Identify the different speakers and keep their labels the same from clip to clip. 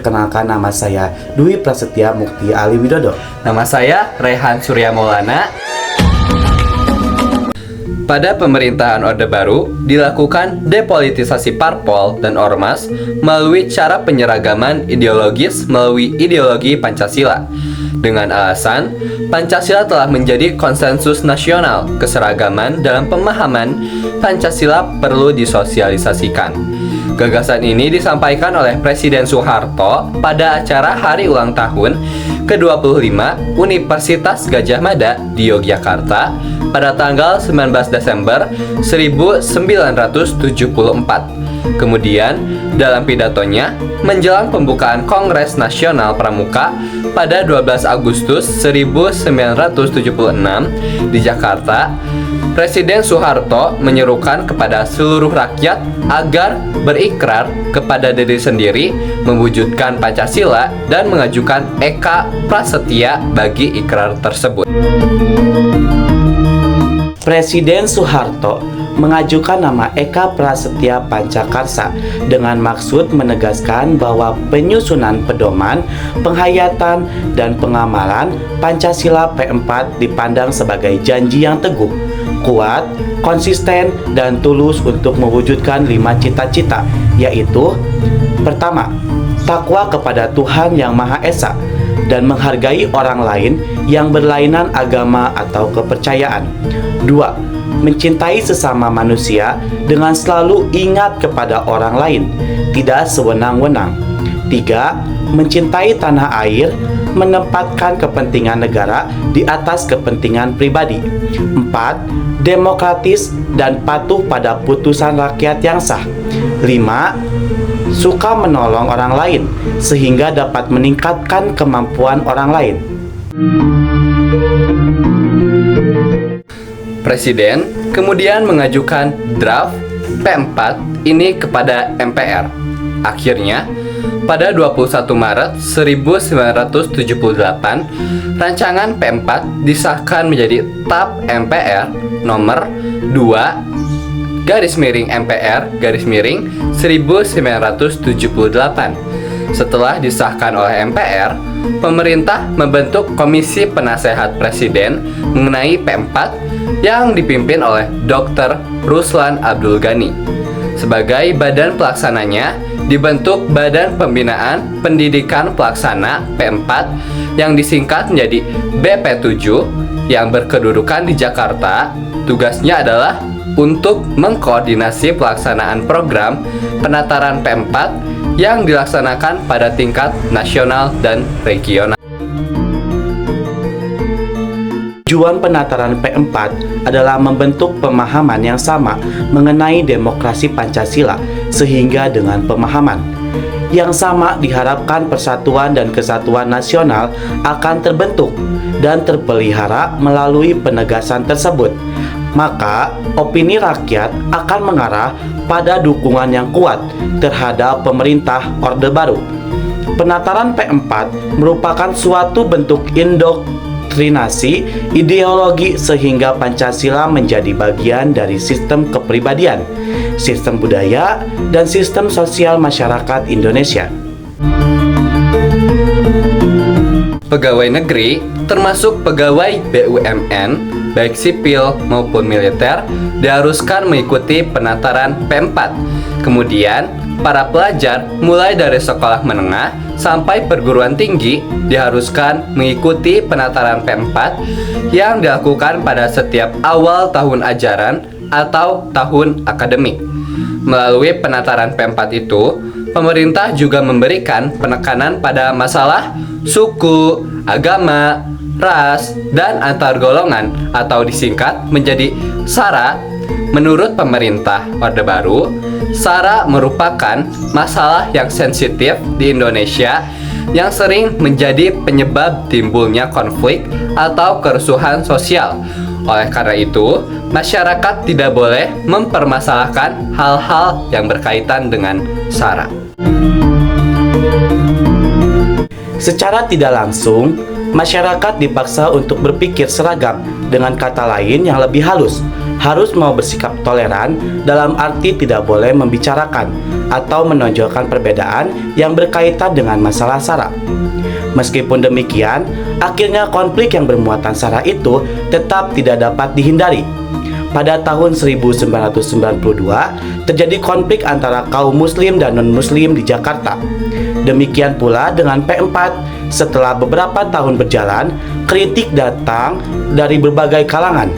Speaker 1: Kenalkan, nama saya Dwi Prasetya Mukti Ali Widodo.
Speaker 2: Nama saya Rehan Surya Maulana. Pada pemerintahan Orde Baru, dilakukan depolitisasi parpol dan ormas melalui cara penyeragaman ideologis melalui ideologi Pancasila. Dengan alasan, Pancasila telah menjadi konsensus nasional, keseragaman dalam pemahaman Pancasila perlu disosialisasikan. Gagasan ini disampaikan oleh Presiden Soeharto pada acara hari ulang tahun ke-25 Universitas Gadjah Mada di Yogyakarta pada tanggal 19 Desember 1974. Kemudian, dalam pidatonya menjelang pembukaan Kongres Nasional Pramuka pada 12 Agustus 1976 di Jakarta, Presiden Soeharto menyerukan kepada seluruh rakyat agar berikrar kepada diri sendiri, mewujudkan Pancasila dan mengajukan Eka Prasetya bagi ikrar tersebut.
Speaker 1: Presiden Soeharto mengajukan nama Eka Prasetya Pancakarsa dengan maksud menegaskan bahwa penyusunan pedoman, penghayatan, dan pengamalan Pancasila P4 dipandang sebagai janji yang teguh, kuat, konsisten, dan tulus untuk mewujudkan 5 cita-cita, yaitu: pertama, takwa kepada Tuhan Yang Maha Esa dan menghargai orang lain yang berlainan agama atau kepercayaan. 2. Mencintai sesama manusia dengan selalu ingat kepada orang lain, tidak sewenang-wenang. 3. Mencintai tanah air, menempatkan kepentingan negara di atas kepentingan pribadi. 4. Demokratis dan patuh pada putusan rakyat yang sah. 5. Suka menolong orang lain sehingga dapat meningkatkan kemampuan orang lain.
Speaker 2: Presiden kemudian mengajukan draft P4 ini kepada MPR. Akhirnya, pada 21 Maret 1978, rancangan P4 disahkan menjadi TAP MPR nomor 2/MPR/1978. Setelah disahkan oleh MPR, pemerintah membentuk Komisi Penasehat Presiden mengenai P4 yang dipimpin oleh Dr. Ruslan Abdul Ghani. Sebagai badan pelaksananya, dibentuk Badan Pembinaan Pendidikan Pelaksana P4 yang disingkat menjadi BP7 yang berkedudukan di Jakarta. Tugasnya adalah untuk mengkoordinasi pelaksanaan program penataran P4 yang dilaksanakan pada tingkat nasional dan regional.
Speaker 1: Tujuan penataran P4 adalah membentuk pemahaman yang sama mengenai demokrasi Pancasila, sehingga dengan pemahaman yang sama diharapkan persatuan dan kesatuan nasional akan terbentuk dan terpelihara melalui penegasan tersebut. Maka, opini rakyat akan mengarah pada dukungan yang kuat terhadap pemerintah Orde Baru. Penataran P4 merupakan suatu bentuk indoktrinasi ideologi sehingga Pancasila menjadi bagian dari sistem kepribadian, sistem budaya, dan sistem sosial masyarakat Indonesia.
Speaker 2: Pegawai negeri, termasuk pegawai BUMN, baik sipil maupun militer, diharuskan mengikuti penataran P4. Kemudian, para pelajar mulai dari sekolah menengah sampai perguruan tinggi diharuskan mengikuti penataran P4 yang dilakukan pada setiap awal tahun ajaran atau tahun akademik. Melalui penataran P4 itu, pemerintah juga memberikan penekanan pada masalah suku, agama, ras, dan antar golongan atau disingkat menjadi SARA. Menurut pemerintah Orde Baru, SARA merupakan masalah yang sensitif di Indonesia yang sering menjadi penyebab timbulnya konflik atau kerusuhan sosial. Oleh karena itu, masyarakat tidak boleh mempermasalahkan hal-hal yang berkaitan dengan SARA.
Speaker 1: Secara tidak langsung, masyarakat dipaksa untuk berpikir seragam, dengan kata lain yang lebih halus, harus mau bersikap toleran dalam arti tidak boleh membicarakan atau menonjolkan perbedaan yang berkaitan dengan masalah SARA. Meskipun demikian, akhirnya konflik yang bermuatan SARA itu tetap tidak dapat dihindari. Pada tahun 1992, terjadi konflik antara kaum muslim dan non-muslim di Jakarta. Demikian pula dengan P4. Setelah beberapa tahun berjalan, kritik datang dari berbagai kalangan.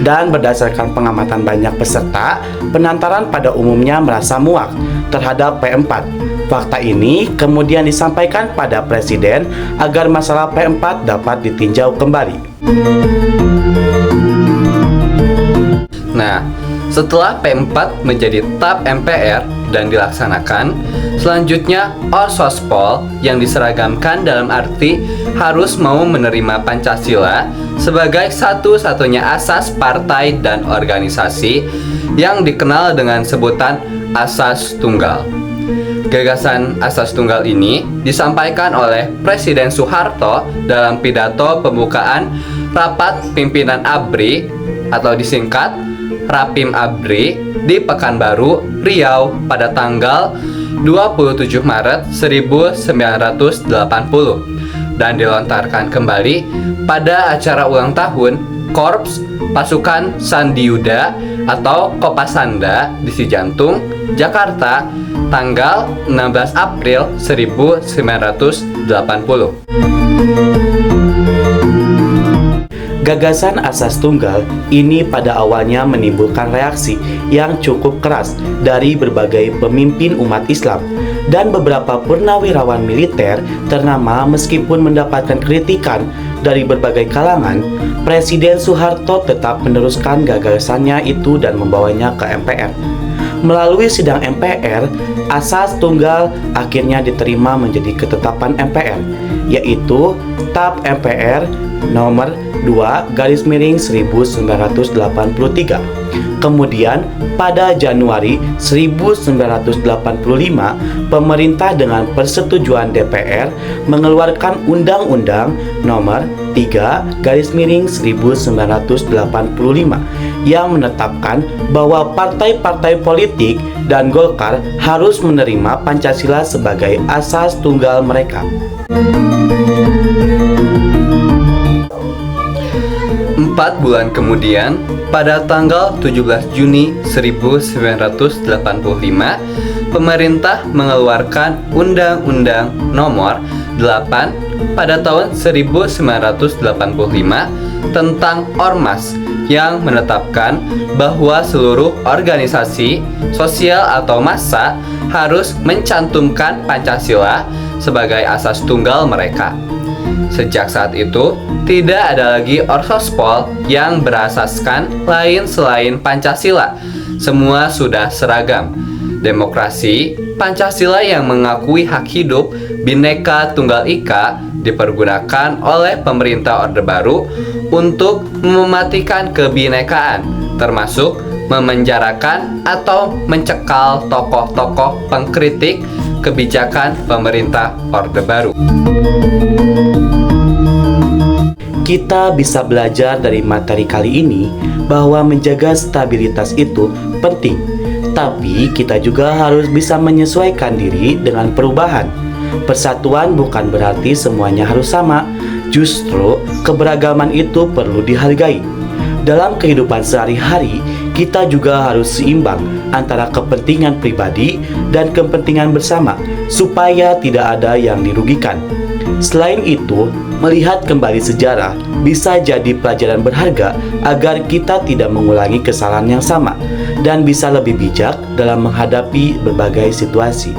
Speaker 1: Dan berdasarkan pengamatan banyak peserta, penantaran pada umumnya merasa muak terhadap P4. Fakta ini kemudian disampaikan pada Presiden agar masalah P4 dapat ditinjau kembali.
Speaker 2: Nah, setelah P4 menjadi TAP MPR dan dilaksanakan, selanjutnya Orsospol yang diseragamkan dalam arti harus mau menerima Pancasila sebagai satu-satunya asas partai dan organisasi yang dikenal dengan sebutan Asas Tunggal. Gagasan Asas Tunggal ini disampaikan oleh Presiden Soeharto dalam pidato pembukaan Rapat Pimpinan ABRI atau disingkat Rapim ABRI di Pekanbaru, Riau pada tanggal 27 Maret 1980 dan dilontarkan kembali pada acara ulang tahun Korps Pasukan Sandiuda atau Kopasanda di Cijantung, Jakarta tanggal 16 April 1980.
Speaker 1: Gagasan asas tunggal ini pada awalnya menimbulkan reaksi yang cukup keras dari berbagai pemimpin umat Islam dan beberapa purnawirawan militer ternama. Meskipun mendapatkan kritikan dari berbagai kalangan, Presiden Soeharto tetap meneruskan gagasannya itu dan membawanya ke MPR. Melalui sidang MPR, asas tunggal akhirnya diterima menjadi ketetapan MPR, yaitu TAP MPR nomor 2/1983. Kemudian pada Januari 1985, pemerintah dengan persetujuan DPR mengeluarkan Undang-Undang nomor 3/1985 yang menetapkan bahwa partai-partai politik dan Golkar harus menerima Pancasila sebagai asas tunggal mereka.
Speaker 2: 4 bulan kemudian, pada tanggal 17 Juni 1985, pemerintah mengeluarkan Undang-Undang Nomor 8 pada tahun 1985 tentang Ormas yang menetapkan bahwa seluruh organisasi sosial atau massa harus mencantumkan Pancasila sebagai asas tunggal mereka. Sejak saat itu, tidak ada lagi Orsospol yang berasaskan lain selain Pancasila. Semua sudah seragam. Demokrasi, Pancasila yang mengakui hak hidup, Bhinneka Tunggal Ika dipergunakan oleh pemerintah Orde Baru untuk mematikan kebinekaan, termasuk memenjarakan atau mencekal tokoh-tokoh pengkritik kebijakan pemerintah Orde Baru.
Speaker 1: Kita bisa belajar dari materi kali ini bahwa menjaga stabilitas itu penting, tapi kita juga harus bisa menyesuaikan diri dengan perubahan. Persatuan bukan berarti semuanya harus sama, justru keberagaman itu perlu dihargai. Dalam kehidupan sehari-hari, kita juga harus seimbang antara kepentingan pribadi dan kepentingan bersama, supaya tidak ada yang dirugikan. Selain itu, melihat kembali sejarah bisa jadi pelajaran berharga agar kita tidak mengulangi kesalahan yang sama dan bisa lebih bijak dalam menghadapi berbagai situasi.